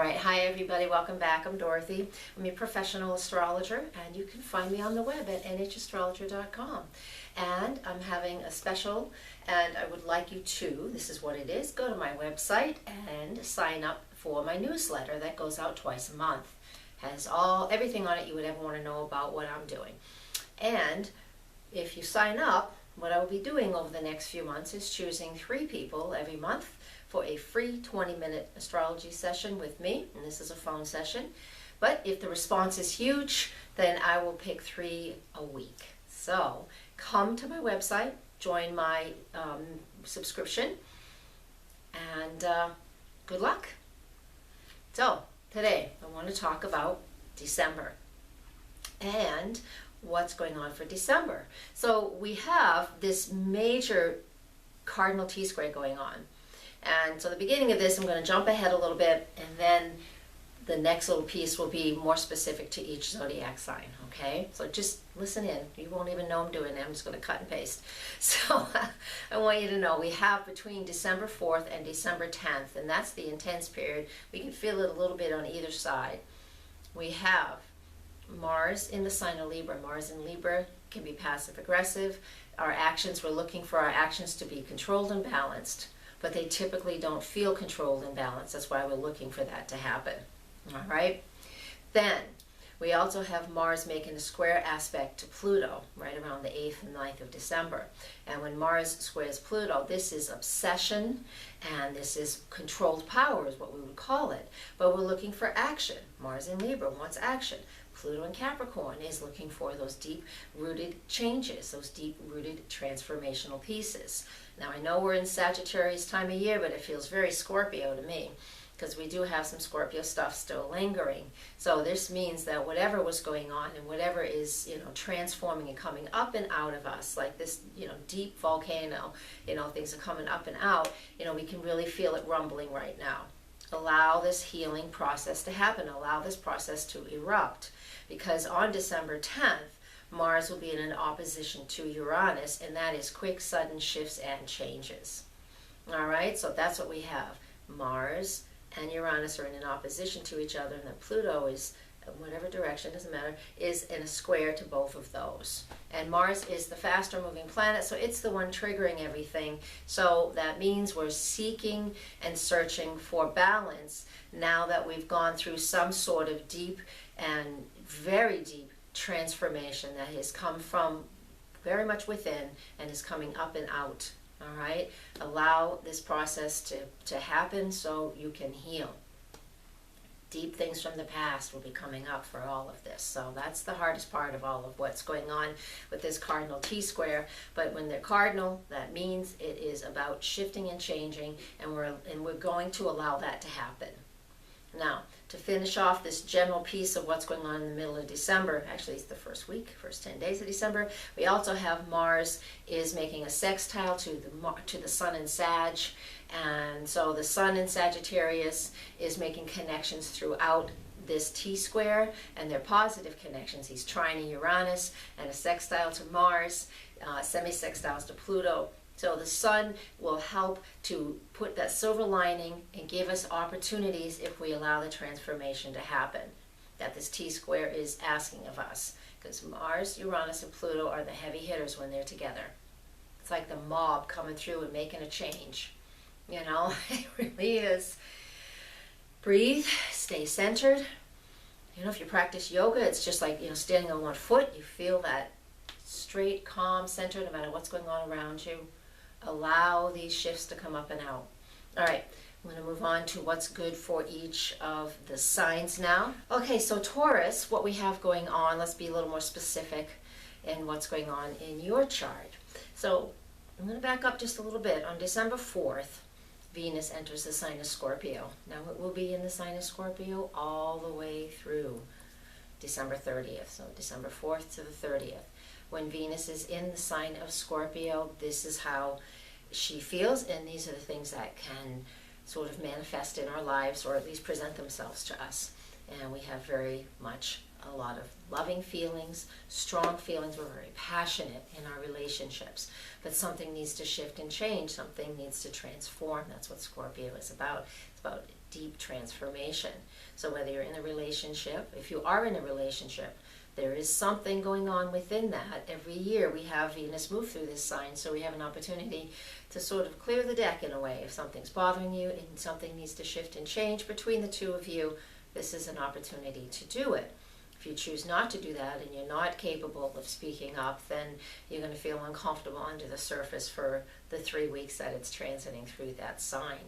Alright, hi everybody, welcome back. I'm Dorothy. I'm your professional astrologer, and you can find me on the web at nhastrologer.com. And I'm having a special, and I would like you to, this is what it is, go to my website and sign up for my newsletter that goes out twice a month. Has everything on it you would ever want to know about what I'm doing. And if you sign up, what I will be doing over the next few months is choosing 3 people every month for a free 20-minute astrology session with me, and this is a phone session. But if the response is huge, then I will pick 3 a week. So come to my website, join my subscription, and good luck. So today I want to talk about December and what's going on for December. So we have this major cardinal T-square going on. And so the beginning of this, I'm going to jump ahead a little bit, and then the next little piece will be more specific to each zodiac sign, okay? So just listen in. You won't even know I'm doing it. I'm just going to cut and paste. So I want you to know we have between December 4th and December 10th, and that's the intense period. We can feel it a little bit on either side. We have Mars in the sign of Libra. Mars in Libra can be passive-aggressive. Our actions, we're looking for our actions to be controlled and balanced, but they typically don't feel controlled and balanced. That's why we're looking for that to happen. All right? Then we also have Mars making a square aspect to Pluto right around the 8th and 9th of December. And when Mars squares Pluto, this is obsession, and this is controlled power is what we would call it. But we're looking for action. Mars in Libra wants action. Pluto in Capricorn is looking for those deep-rooted changes, those deep-rooted transformational pieces. Now, I know we're in Sagittarius time of year, but it feels very Scorpio to me, because we do have some Scorpio stuff still lingering. So this means that whatever was going on and whatever is, transforming and coming up and out of us, like this, deep volcano, things are coming up and out, we can really feel it rumbling right now. Allow this healing process to happen. Allow this process to erupt. Because on December 10th, Mars will be in an opposition to Uranus, and that is quick, sudden shifts and changes. All right, so that's what we have. Mars and Uranus are in an opposition to each other, and then Pluto is, whatever direction, doesn't matter, is in a square to both of those. And Mars is the faster moving planet, so it's the one triggering everything. So that means we're seeking and searching for balance now that we've gone through some sort of deep and very deep transformation that has come from very much within and is coming up and out. All right? Allow this process to happen so you can heal. Deep things from the past will be coming up for all of this. So that's the hardest part of all of what's going on with this cardinal T-square. But when they're cardinal, that means it is about shifting and changing, and we're going to allow that to happen. Now, to finish off this general piece of what's going on in the middle of December, actually it's the first 10 days of December, we also have Mars is making a sextile to the Sun in Sag, and so the Sun in Sagittarius is making connections throughout this T-square, and they're positive connections. He's trining Uranus and a sextile to Mars, semi-sextiles to Pluto. So the Sun will help to put that silver lining and give us opportunities if we allow the transformation to happen that this T-square is asking of us. Because Mars, Uranus, and Pluto are the heavy hitters when they're together. It's like the mob coming through and making a change. It really is. Breathe, stay centered. If you practice yoga, it's just like, standing on one foot. You feel that straight, calm center no matter what's going on around you. Allow these shifts to come up and out. All right, I'm going to move on to what's good for each of the signs now. Okay, so Taurus, what we have going on, let's be a little more specific in what's going on in your chart. So I'm going to back up just a little bit. On December 4th, Venus enters the sign of Scorpio. Now it will be in the sign of Scorpio all the way through December 30th, so December 4th to the 30th. When Venus is in the sign of Scorpio, this is how she feels, and these are the things that can sort of manifest in our lives, or at least present themselves to us. And we have very much a lot of loving feelings, strong feelings. We're very passionate in our relationships, but something needs to shift and change. Something needs to transform. That's what Scorpio is about. It's about deep transformation. So whether you're in a relationship, if you are in a relationship, there is something going on within that. Every year we have Venus move through this sign, so we have an opportunity to sort of clear the deck in a way. If something's bothering you and something needs to shift and change between the two of you, this is an opportunity to do it. If you choose not to do that and you're not capable of speaking up, then you're going to feel uncomfortable under the surface for the 3 weeks that it's transiting through that sign.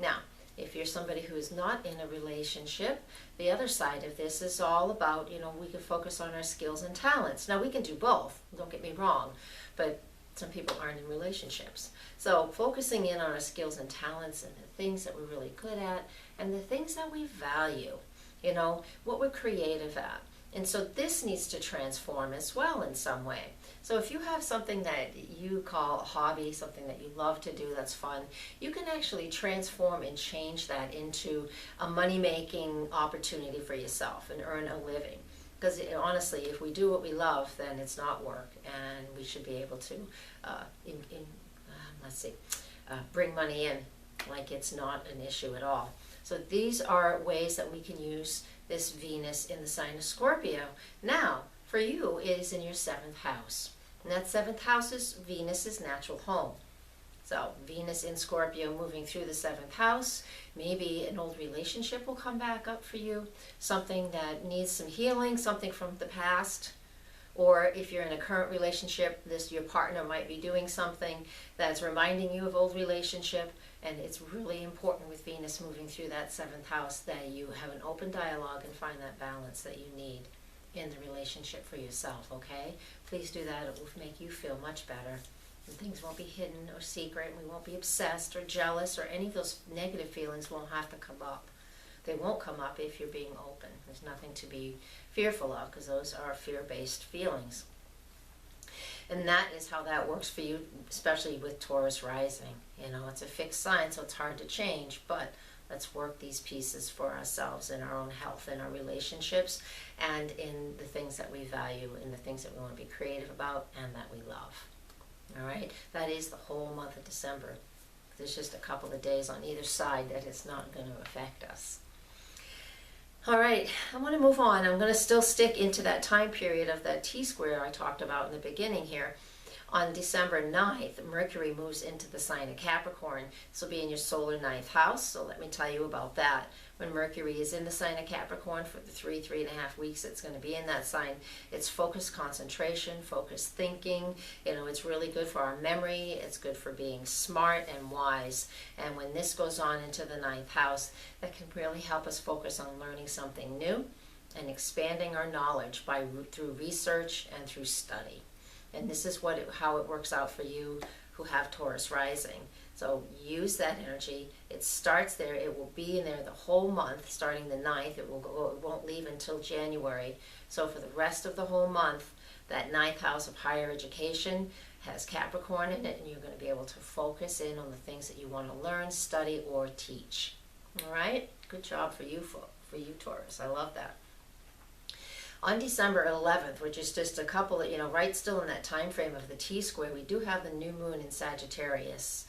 Now, if you're somebody who is not in a relationship, the other side of this is all about, we can focus on our skills and talents. Now, we can do both, don't get me wrong, but some people aren't in relationships. So focusing in on our skills and talents and the things that we're really good at and the things that we value, what we're creative at. And so this needs to transform as well in some way. So if you have something that you call a hobby, something that you love to do that's fun, you can actually transform and change that into a money-making opportunity for yourself and earn a living. Because honestly, if we do what we love, then it's not work, and we should be able to, bring money in like it's not an issue at all. So these are ways that we can use this Venus in the sign of Scorpio. Now, for you, it is in your 7th house. And that 7th house is Venus's natural home. So Venus in Scorpio moving through the 7th house. Maybe an old relationship will come back up for you. Something that needs some healing, something from the past. Or if you're in a current relationship, your partner might be doing something that's reminding you of old relationship. And it's really important with Venus moving through that 7th house that you have an open dialogue and find that balance that you need in the relationship for yourself, okay? Please do that. It will make you feel much better. And things won't be hidden or secret. We won't be obsessed or jealous, or any of those negative feelings won't have to come up. They won't come up if you're being open. There's nothing to be fearful of, because those are fear-based feelings. And that is how that works for you, especially with Taurus rising. It's a fixed sign, so it's hard to change, but let's work these pieces for ourselves in our own health, in our relationships, and in the things that we value, in the things that we want to be creative about and that we love. All right? That is the whole month of December. There's just a couple of days on either side that it's not going to affect us. All right, I want to move on. I'm going to still stick into that time period of that T-square I talked about in the beginning here. On December 9th, Mercury moves into the sign of Capricorn. This will be in your solar 9th house, so let me tell you about that. When Mercury is in the sign of Capricorn for the 3.5 weeks it's going to be in that sign, it's focused concentration, focused thinking. It's really good for our memory. It's good for being smart and wise. And when this goes on into the 9th house, that can really help us focus on learning something new and expanding our knowledge through research and through study. And this is how it works out for you who have Taurus rising. So use that energy. It starts there. It will be in there the whole month, starting the 9th. It won't leave until January. So for the rest of the whole month, that 9th house of higher education has Capricorn in it, and you're going to be able to focus in on the things that you want to learn, study, or teach. All right? Good job for you, Taurus. I love that. On December 11th, which is just a couple of, right still in that time frame of the T-square, we do have the new moon in Sagittarius.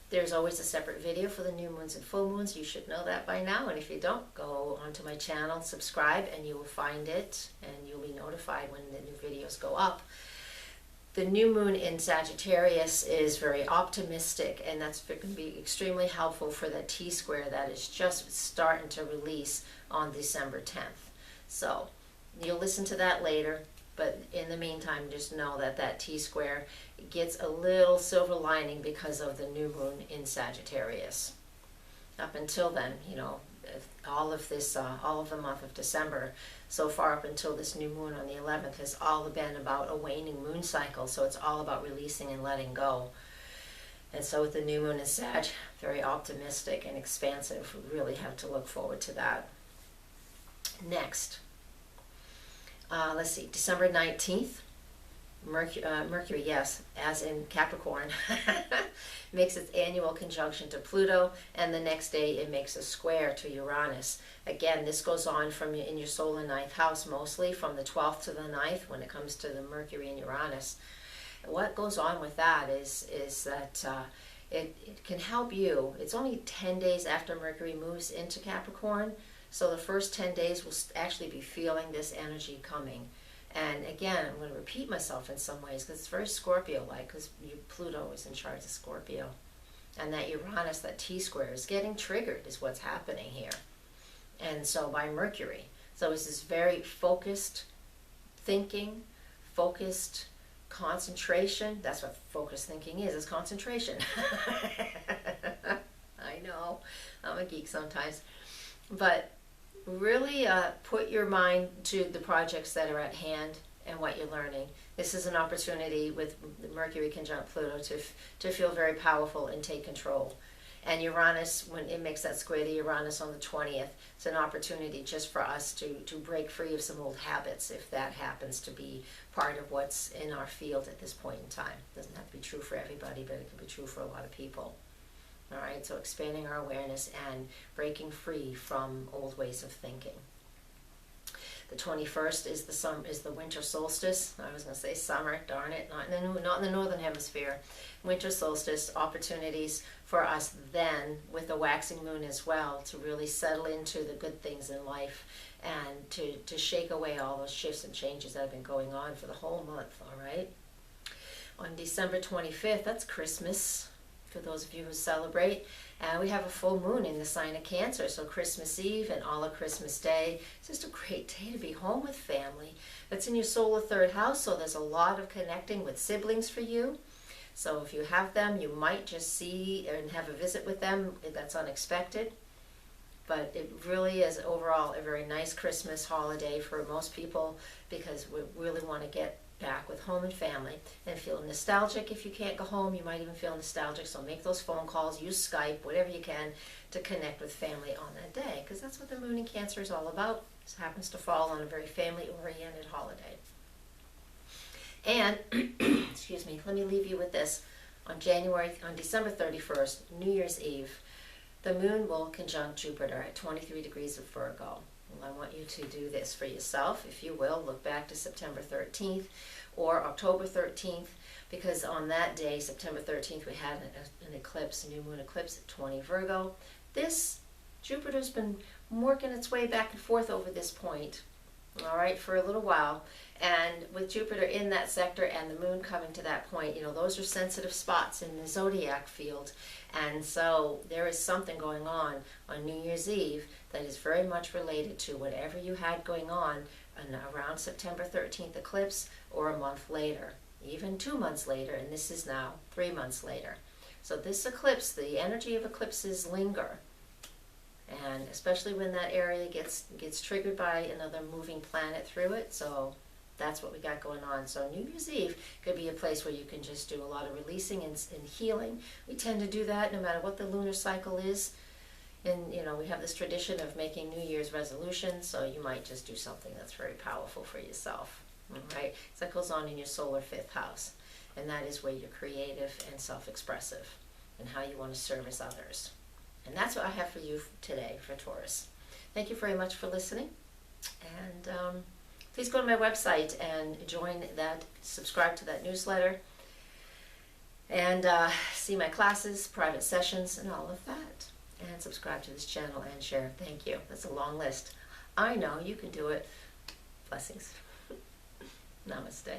There's always a separate video for the new moons and full moons. You should know that by now. And if you don't, go onto my channel, subscribe, and you will find it, and you'll be notified when the new videos go up. The new moon in Sagittarius is very optimistic, and that's going to be extremely helpful for that T-square that is just starting to release on December 10th. So you'll listen to that later, but in the meantime, just know that that T-square gets a little silver lining because of the new moon in Sagittarius. Up until then, all of the month of December, so far up until this new moon on the 11th, has all been about a waning moon cycle, so it's all about releasing and letting go. And so with the new moon in Sag, very optimistic and expansive. We really have to look forward to that. Next, let's see, December 19th, Mercury, yes, as in Capricorn, makes its annual conjunction to Pluto, and the next day it makes a square to Uranus. Again, this goes on from in your solar ninth house, mostly from the 12th to the 9th when it comes to the Mercury and Uranus. And what goes on with that is that it can help you. It's only 10 days after Mercury moves into Capricorn, so the first 10 days will actually be feeling this energy coming. And again, I'm going to repeat myself in some ways because it's very Scorpio-like, because Pluto is in charge of Scorpio. And that Uranus, that T-square, is getting triggered is what's happening here. And so by Mercury. So it's this very focused thinking, focused concentration. That's what focused thinking is concentration. I know, I'm a geek sometimes. But really put your mind to the projects that are at hand and what you're learning. This is an opportunity with the Mercury conjunct Pluto to feel very powerful and take control. And Uranus, when it makes that square to Uranus on the 20th, it's an opportunity just for us to break free of some old habits, if that happens to be part of what's in our field at this point in time. It doesn't have to be true for everybody, but it can be true for a lot of people. All right, so expanding our awareness and breaking free from old ways of thinking. The 21st is the winter solstice. I was going to say summer, darn it, not in the northern hemisphere. Winter solstice, opportunities for us then, with the waxing moon as well, to really settle into the good things in life and to shake away all those shifts and changes that have been going on for the whole month, all right? On December 25th, that's Christmas, for those of you who celebrate. And we have a full moon in the sign of Cancer, so Christmas Eve and all of Christmas Day. It's just a great day to be home with family. That's in your solar third house, so there's a lot of connecting with siblings for you. So if you have them, you might just see and have a visit with them. That's unexpected. But it really is overall a very nice Christmas holiday for most people, because we really want to get back with home and family and feel nostalgic. If you can't go home, you might even feel nostalgic, so make those phone calls, use Skype, whatever you can to connect with family on that day, because that's what the moon in Cancer is all about. This happens to fall on a very family-oriented holiday. And excuse me, let me leave you with this. On December 31st, New Year's Eve, the moon will conjunct Jupiter at 23 degrees of Virgo. I want you to do this for yourself, if you will. Look back to September 13th or October 13th, because on that day, September 13th, we had an eclipse, a new moon eclipse at 20 Virgo. Jupiter's been working its way back and forth over this point, all right, for a little while. And with Jupiter in that sector and the moon coming to that point, those are sensitive spots in the zodiac field. And so there is something going on New Year's Eve that is very much related to whatever you had going on around September 13th eclipse, or a month later, even 2 months later, and this is now 3 months later. So this eclipse, the energy of eclipses linger. And especially when that area gets triggered by another moving planet through it. So that's what we got going on. So New Year's Eve could be a place where you can just do a lot of releasing and healing. We tend to do that no matter what the lunar cycle is. And, we have this tradition of making New Year's resolutions, so you might just do something that's very powerful for yourself. All right? So that goes on in your solar fifth house. And that is where you're creative and self-expressive and how you want to service others. And that's what I have for you today for Taurus. Thank you very much for listening. And please go to my website and subscribe to that newsletter, and see my classes, private sessions, and all of that. And subscribe to this channel and share. Thank you. That's a long list. I know you can do it. Blessings. Namaste.